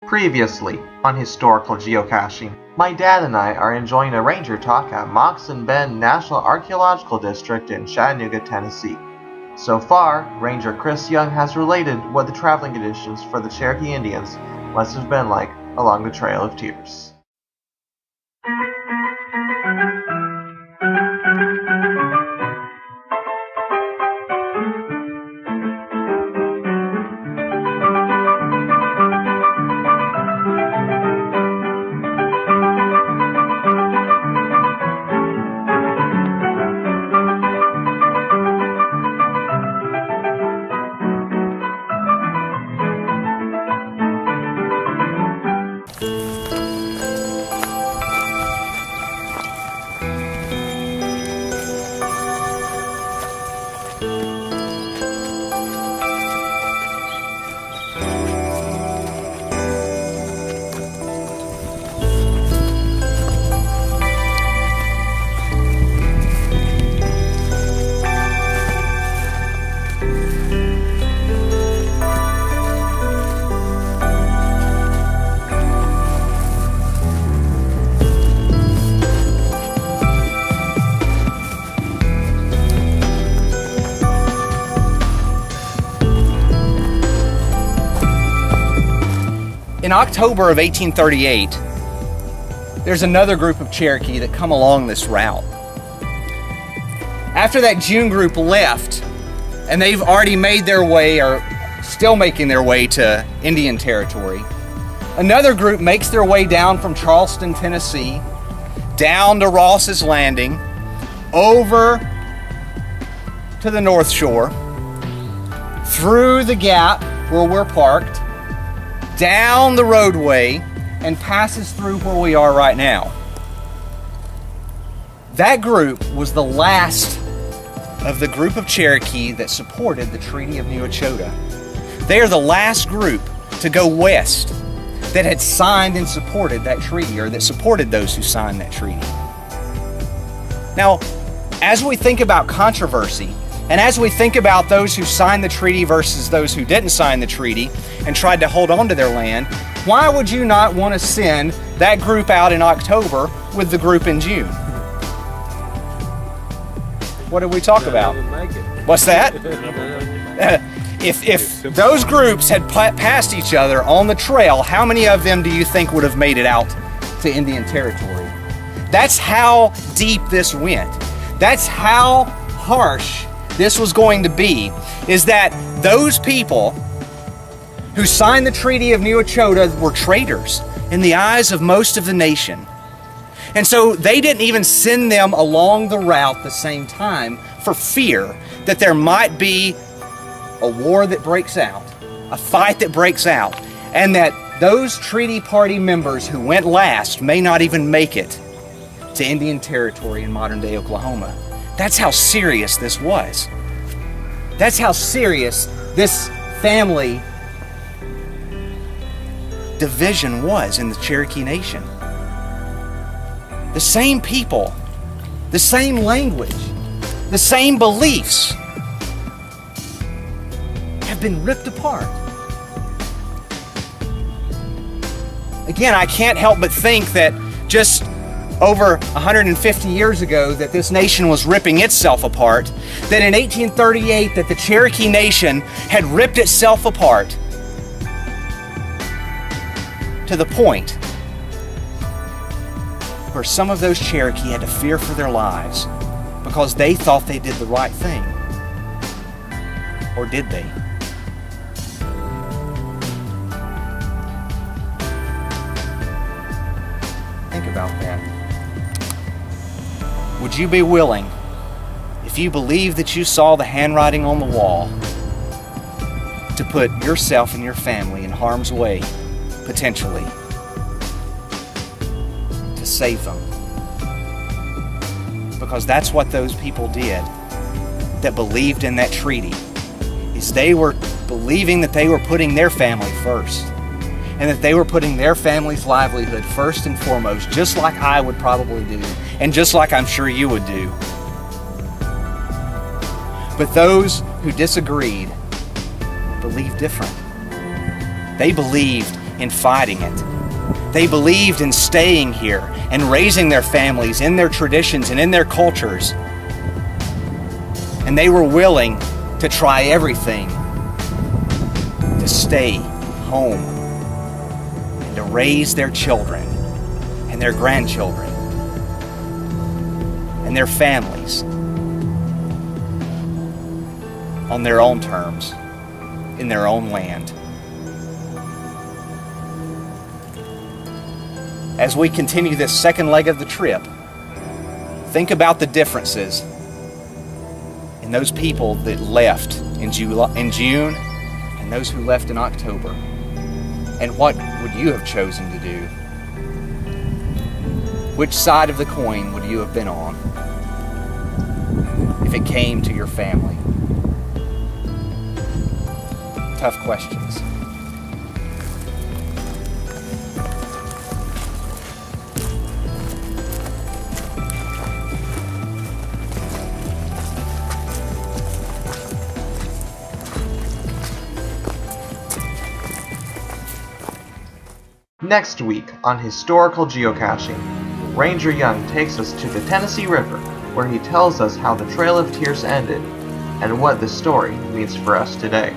Previously, on Historical Geocaching, my dad and I are enjoying a ranger talk at Moccasin Bend National Archaeological District in Chattanooga, Tennessee. So far, Ranger Chris Young has related what the traveling conditions for the Cherokee Indians must have been like along the Trail of Tears. In October of 1838, there's another group of Cherokee that come along this route. After that June group left, and they've already made their way, or still making their way to Indian Territory, another group makes their way down from Charleston, Tennessee, down to Ross's Landing, over to the North Shore, through the gap where we're parked, down the roadway, and passes through where we are right now. That group was the last of the group of Cherokee that supported the Treaty of New Echota. They are the last group to go west that had signed and supported that treaty, or that supported those who signed that treaty. Now, as we think about controversy, and as we think about those who signed the treaty versus those who didn't sign the treaty and tried to hold on to their land, why would you not want to send that group out in October with the group in June? What did we talk about? What's that? If those groups had passed each other on the trail, how many of them do you think would have made it out to Indian Territory? That's how deep this went. That's how harsh this was going to be, is that those people who signed the Treaty of New Echota were traitors in the eyes of most of the nation. And so they didn't even send them along the route the same time for fear that there might be a war that breaks out, a fight that breaks out, and that those treaty party members who went last may not even make it to Indian Territory in modern-day Oklahoma. That's how serious this was. That's how serious this family division was in the Cherokee Nation. The same people, the same language, the same beliefs have been ripped apart. Again, I can't help but think that just over 150 years ago that this nation was ripping itself apart, that in 1838 that the Cherokee Nation had ripped itself apart to the point where some of those Cherokee had to fear for their lives because they thought they did the right thing. Or did they? Think about that. Would you be willing, if you believe that you saw the handwriting on the wall, to put yourself and your family in harm's way, potentially, to save them? Because that's what those people did that believed in that treaty, is they were believing that they were putting their family first, and that they were putting their family's livelihood first and foremost, just like I would probably do, and just like I'm sure you would do. But those who disagreed believed different. They believed in fighting it. They believed in staying here and raising their families in their traditions and in their cultures. And they were willing to try everything to stay home and to raise their children and their grandchildren and their families on their own terms, in their own land. As we continue this second leg of the trip, think about the differences in those people that left in June and those who left in October. And what would you have chosen to do? Which side of the coin would you have been on if it came to your family? Tough questions. Next week on Historical Geocaching, Ranger Young takes us to the Tennessee River, where he tells us how the Trail of Tears ended and what this story means for us today.